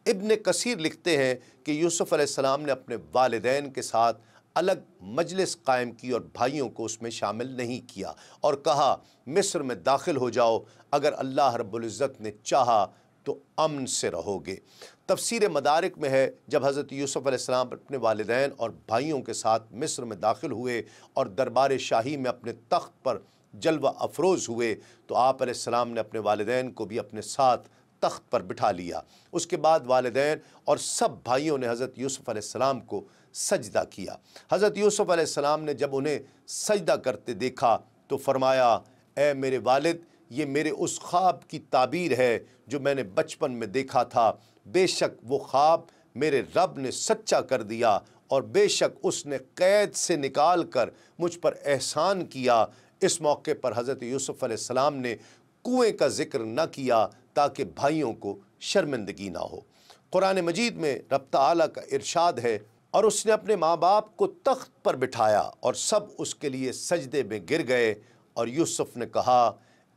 ابن کثیر لکھتے ہیں کہ یوسف علیہ السلام نے اپنے والدین کے ساتھ الگ مجلس قائم کی اور بھائیوں کو اس میں شامل نہیں کیا، اور کہا مصر میں داخل ہو جاؤ، اگر اللہ رب العزت نے چاہا تو امن سے رہو گے۔ تفسیر مدارک میں ہے جب حضرت یوسف علیہ السلام اپنے والدین اور بھائیوں کے ساتھ مصر میں داخل ہوئے اور دربار شاہی میں اپنے تخت پر جلوہ افروز ہوئے تو آپ علیہ السلام نے اپنے والدین کو بھی اپنے ساتھ تخت پر بٹھا لیا۔ اس کے بعد والدین اور سب بھائیوں نے حضرت یوسف علیہ السلام کو سجدہ کیا۔ حضرت یوسف علیہ السلام نے جب انہیں سجدہ کرتے دیکھا تو فرمایا، اے میرے والد، یہ میرے اس خواب کی تعبیر ہے جو میں نے بچپن میں دیکھا تھا۔ بے شک وہ خواب میرے رب نے سچا کر دیا، اور بے شک اس نے قید سے نکال کر مجھ پر احسان کیا۔ اس موقع پر حضرت یوسف علیہ السلام نے کنویں کا ذکر نہ کیا تاکہ بھائیوں کو شرمندگی نہ ہو۔ قرآن مجید میں رب تعالیٰ کا ارشاد ہے، اور اس نے اپنے ماں باپ کو تخت پر بٹھایا اور سب اس کے لیے سجدے میں گر گئے، اور یوسف نے کہا،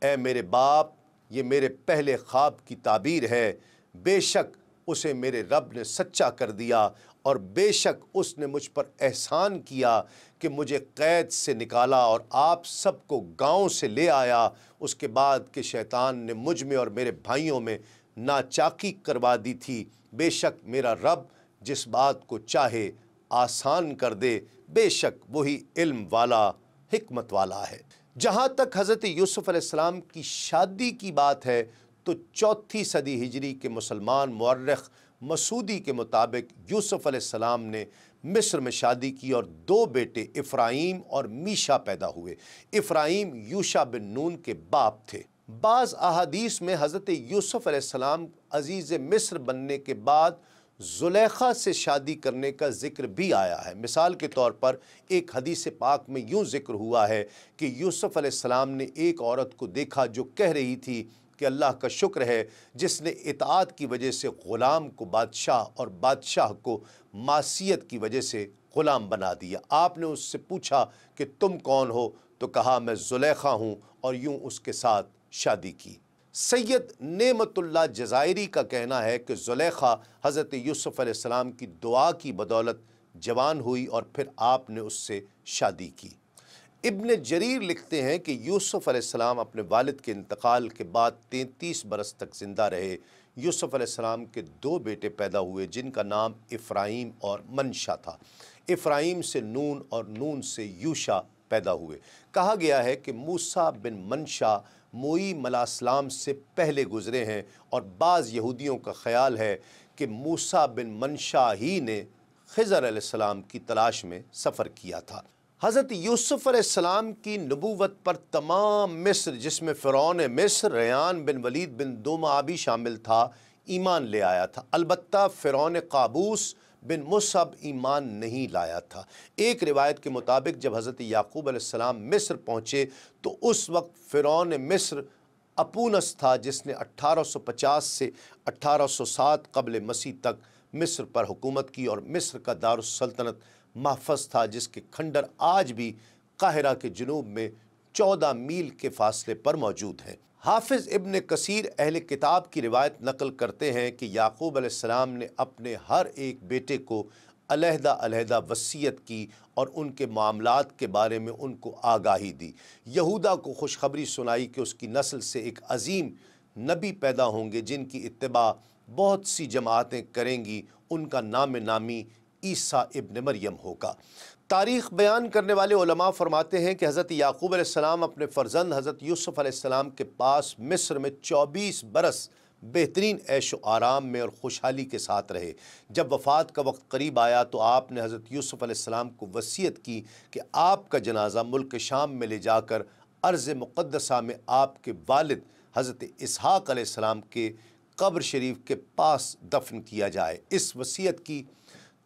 اے میرے باپ، یہ میرے پہلے خواب کی تعبیر ہے۔ بے شک اسے میرے رب نے سچا کر دیا، اور بے شک اس نے مجھ پر احسان کیا کہ مجھے قید سے نکالا اور آپ سب کو گاؤں سے لے آیا، اس کے بعد کہ شیطان نے مجھ میں اور میرے بھائیوں میں ناچاکی کروا دی تھی۔ بے شک میرا رب جس بات کو چاہے آسان کر دے، بے شک وہی علم والا، حکمت والا ہے۔ جہاں تک حضرت یوسف علیہ السلام کی شادی کی بات ہے تو 4 صدی ہجری کے مسلمان مورخ مسعودی کے مطابق یوسف علیہ السلام نے مصر میں شادی کی اور 2 بیٹے افرایم اور میشا پیدا ہوئے۔ افرایم یوشع بن نون کے باپ تھے۔ بعض احادیث میں حضرت یوسف علیہ السلام عزیز مصر بننے کے بعد زلیخا سے شادی کرنے کا ذکر بھی آیا ہے۔ مثال کے طور پر ایک حدیث پاک میں یوں ذکر ہوا ہے کہ یوسف علیہ السلام نے ایک عورت کو دیکھا جو کہہ رہی تھی کہ اللہ کا شکر ہے جس نے اطاعت کی وجہ سے غلام کو بادشاہ اور بادشاہ کو معصیت کی وجہ سے غلام بنا دیا۔ آپ نے اس سے پوچھا کہ تم کون ہو؟ تو کہا میں زلیخا ہوں، اور یوں اس کے ساتھ شادی کی۔ سید نعمت اللہ جزائری کا کہنا ہے کہ زلیخا حضرت یوسف علیہ السلام کی دعا کی بدولت جوان ہوئی اور پھر آپ نے اس سے شادی کی۔ ابن جریر لکھتے ہیں کہ یوسف علیہ السلام اپنے والد کے انتقال کے بعد 33 برس تک زندہ رہے۔ یوسف علیہ السلام کے 2 بیٹے پیدا ہوئے جن کا نام افرایم اور منشا تھا۔ افرایم سے نون اور نون سے یوشع پیدا ہوئے۔ کہا گیا ہے کہ موسیٰ بن منشا موئیم علیہ السلام سے پہلے گزرے ہیں، اور بعض یہودیوں کا خیال ہے کہ موسیٰ بن منشا ہی نے خضر علیہ السلام کی تلاش میں سفر کیا تھا۔ حضرت یوسف علیہ السلام کی نبوت پر تمام مصر، جس میں فرعون مصر ریان بن ولید بن دومعہ بھی شامل تھا، ایمان لے آیا تھا۔ البتہ فرعون قابوس بن مصعب ایمان نہیں لایا تھا۔ ایک روایت کے مطابق جب حضرت یعقوب علیہ السلام مصر پہنچے تو اس وقت فرعون مصر اپونس تھا، جس نے 1850 سے 1807 قبل مسیح تک مصر پر حکومت کی، اور مصر کا دارالسلطنت محفظ تھا جس کے کھنڈر آج بھی قاہرہ کے جنوب میں 14 میل کے فاصلے پر موجود ہیں۔ حافظ ابن کثیر اہل کتاب کی روایت نقل کرتے ہیں کہ یعقوب علیہ السلام نے اپنے ہر ایک بیٹے کو علیحدہ علیحدہ وصیت کی اور ان کے معاملات کے بارے میں ان کو آگاہی دی۔ یہودا کو خوشخبری سنائی کہ اس کی نسل سے ایک عظیم نبی پیدا ہوں گے جن کی اتباع بہت سی جماعتیں کریں گی، ان کا نام نامی عیسیٰ ابن مریم ہوگا۔ تاریخ بیان کرنے والے علماء فرماتے ہیں کہ حضرت یعقوب علیہ السلام اپنے فرزند حضرت یوسف علیہ السلام کے پاس مصر میں 24 برس بہترین عیش و آرام میں اور خوشحالی کے ساتھ رہے۔ جب وفات کا وقت قریب آیا تو آپ نے حضرت یوسف علیہ السلام کو وصیت کی کہ آپ کا جنازہ ملک شام میں لے جا کر ارض مقدسہ میں آپ کے والد حضرت اسحاق علیہ السلام کے قبر شریف کے پاس دفن کیا جائے۔ اس وصیت کی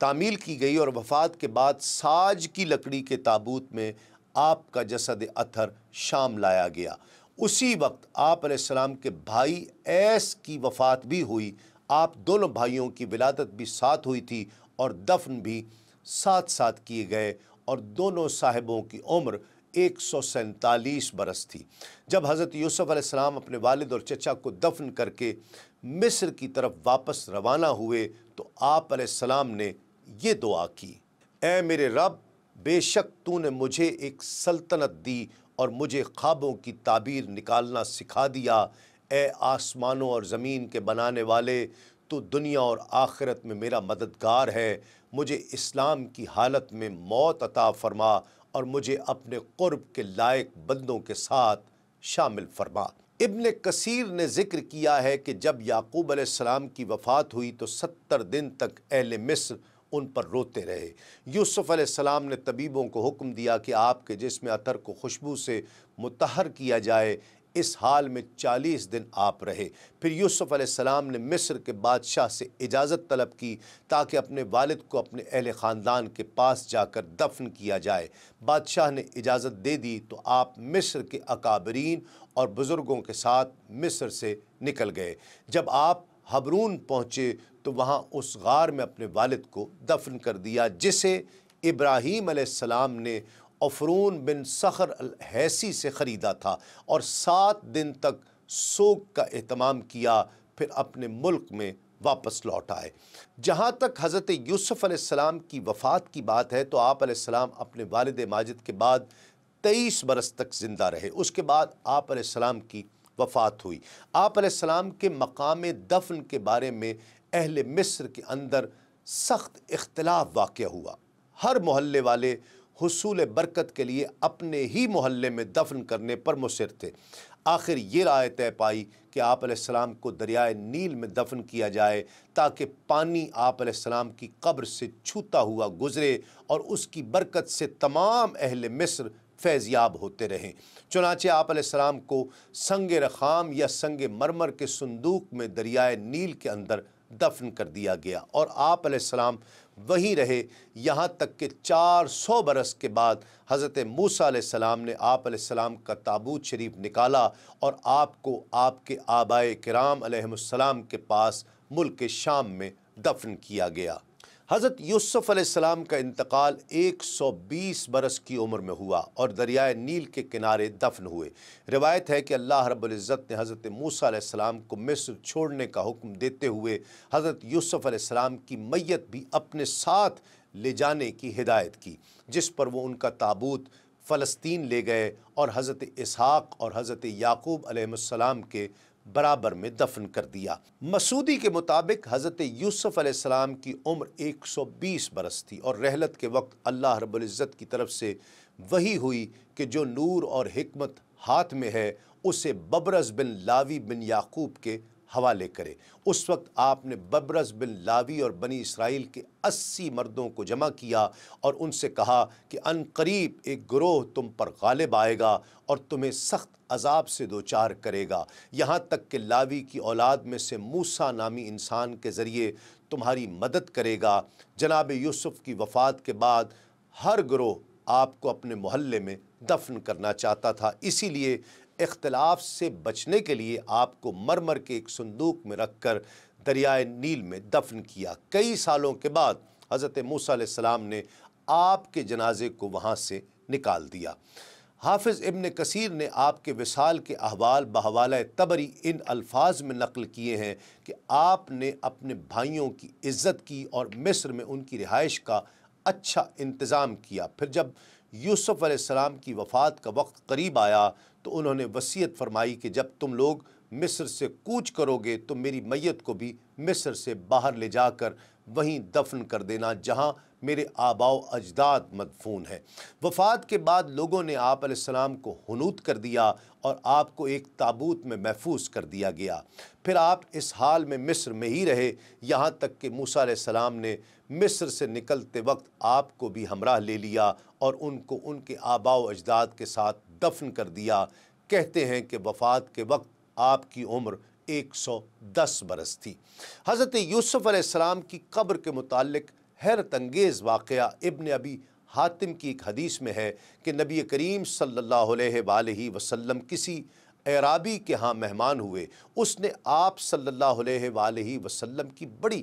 تعمیل کی گئی اور وفات کے بعد ساج کی لکڑی کے تابوت میں آپ کا جسد اطہر شام لایا گیا۔ اسی وقت آپ علیہ السلام کے بھائی ایس کی وفات بھی ہوئی۔ آپ دونوں بھائیوں کی ولادت بھی ساتھ ہوئی تھی اور دفن بھی ساتھ ساتھ کیے گئے، اور دونوں صاحبوں کی عمر 147 برس تھی۔ جب حضرت یوسف علیہ السلام اپنے والد اور چچا کو دفن کر کے مصر کی طرف واپس روانہ ہوئے تو آپ علیہ السلام نے یہ دعا کی: اے میرے رب، بے شک تو نے مجھے ایک سلطنت دی اور مجھے خوابوں کی تعبیر نکالنا سکھا دیا۔ اے آسمانوں اور زمین کے بنانے والے، تو دنیا اور آخرت میں میرا مددگار ہے۔ مجھے اسلام کی حالت میں موت عطا فرما اور مجھے اپنے قرب کے لائق بندوں کے ساتھ شامل فرما۔ ابن کثیر نے ذکر کیا ہے کہ جب یعقوب علیہ السلام کی وفات ہوئی تو 70 دن تک اہل مصر ان پر روتے رہے۔ یوسف علیہ السلام نے طبیبوں کو حکم دیا کہ آپ کے جسم عطر کو خوشبو سے مطہر کیا جائے۔ اس حال میں 40 دن آپ رہے۔ پھر یوسف علیہ السلام نے مصر کے بادشاہ سے اجازت طلب کی تاکہ اپنے والد کو اپنے اہل خاندان کے پاس جا کر دفن کیا جائے۔ بادشاہ نے اجازت دے دی تو آپ مصر کے اکابرین اور بزرگوں کے ساتھ مصر سے نکل گئے۔ جب آپ حبرون پہنچے تو وہاں اس غار میں اپنے والد کو دفن کر دیا جسے ابراہیم علیہ السلام نے عفرون بن صخر الحیسی سے خریدا تھا، اور 7 دن تک سوگ کا اہتمام کیا، پھر اپنے ملک میں واپس لوٹ آئے۔ جہاں تک حضرت یوسف علیہ السلام کی وفات کی بات ہے تو آپ علیہ السلام اپنے والد ماجد کے بعد 23 برس تک زندہ رہے۔ اس کے بعد آپ علیہ السلام کی وفات ہوئی۔ آپ علیہ السلام کے مقام دفن کے بارے میں اہل مصر کے اندر سخت اختلاف واقع ہوا۔ ہر محلے والے حصول برکت کے لیے اپنے ہی محلے میں دفن کرنے پر مصر تھے۔ آخر یہ رائے طے پائی کہ آپ علیہ السلام کو دریائے نیل میں دفن کیا جائے تاکہ پانی آپ علیہ السلام کی قبر سے چھوتا ہوا گزرے اور اس کی برکت سے تمام اہل مصر فیض یاب ہوتے رہیں۔ چنانچہ آپ علیہ السلام کو سنگ رخام یا سنگ مرمر کے صندوق میں دریائے نیل کے اندر دفن کر دیا گیا، اور آپ علیہ السلام وہیں رہے یہاں تک کہ 400 برس کے بعد حضرت موسیٰ علیہ السلام نے آپ علیہ السلام کا تابوت شریف نکالا اور آپ کو آپ کے آبائے کرام علیہ السلام کے پاس ملک شام میں دفن کیا گیا۔ حضرت یوسف علیہ السلام کا انتقال 120 برس کی عمر میں ہوا اور دریائے نیل کے کنارے دفن ہوئے۔ روایت ہے کہ اللہ رب العزت نے حضرت موسیٰ علیہ السلام کو مصر چھوڑنے کا حکم دیتے ہوئے حضرت یوسف علیہ السلام کی میت بھی اپنے ساتھ لے جانے کی ہدایت کی، جس پر وہ ان کا تابوت فلسطین لے گئے اور حضرت اسحاق اور حضرت یعقوب علیہ السلام کے برابر میں دفن کر دیا۔ مسعودی کے مطابق حضرت یوسف علیہ السلام کی عمر 120 برس تھی، اور رحلت کے وقت اللہ رب العزت کی طرف سے وحی ہوئی کہ جو نور اور حکمت ہاتھ میں ہے اسے ببرز بن لاوی بن یعقوب کے حوالے کرے۔ اس وقت آپ نے ببرز بن لاوی اور بنی اسرائیل کے 80 مردوں کو جمع کیا اور ان سے کہا کہ ان قریب ایک گروہ تم پر غالب آئے گا اور تمہیں سخت عذاب سے دوچار کرے گا، یہاں تک کہ لاوی کی اولاد میں سے موسیٰ نامی انسان کے ذریعے تمہاری مدد کرے گا۔ جناب یوسف کی وفات کے بعد ہر گروہ آپ کو اپنے محلے میں دفن کرنا چاہتا تھا، اسی لیے اختلاف سے بچنے کے لیے آپ کو مرمر کے ایک صندوق میں رکھ کر دریائے نیل میں دفن کیا۔ کئی سالوں کے بعد حضرت موسیٰ علیہ السلام نے آپ کے جنازے کو وہاں سے نکال دیا۔ حافظ ابن کثیر نے آپ کے وصال کے احوال بحوالہ طبری ان الفاظ میں نقل کیے ہیں کہ آپ نے اپنے بھائیوں کی عزت کی اور مصر میں ان کی رہائش کا اچھا انتظام کیا۔ پھر جب یوسف علیہ السلام کی وفات کا وقت قریب آیا تو انہوں نے وصیت فرمائی کہ جب تم لوگ مصر سے کوچ کرو گے تو میری میت کو بھی مصر سے باہر لے جا کر وہیں دفن کر دینا جہاں میرے آباء و اجداد مدفون ہیں۔ وفات کے بعد لوگوں نے آپ علیہ السلام کو حنوط کر دیا اور آپ کو ایک تابوت میں محفوظ کر دیا گیا۔ پھر آپ اس حال میں مصر میں ہی رہے یہاں تک کہ موسیٰ علیہ السلام نے مصر سے نکلتے وقت آپ کو بھی ہمراہ لے لیا اور ان کو ان کے آباء و اجداد کے ساتھ دفن کر دیا۔ کہتے ہیں کہ وفات کے وقت آپ کی عمر 110 برس تھی۔ حضرت یوسف علیہ السلام کی قبر کے متعلق حیرت انگیز واقعہ ابن ابی حاتم کی ایک حدیث میں ہے کہ نبی کریم صلی اللہ علیہ وآلہ وسلم کسی اعرابی کے ہاں مہمان ہوئے۔ اس نے آپ صلی اللہ علیہ وآلہ وسلم کی بڑی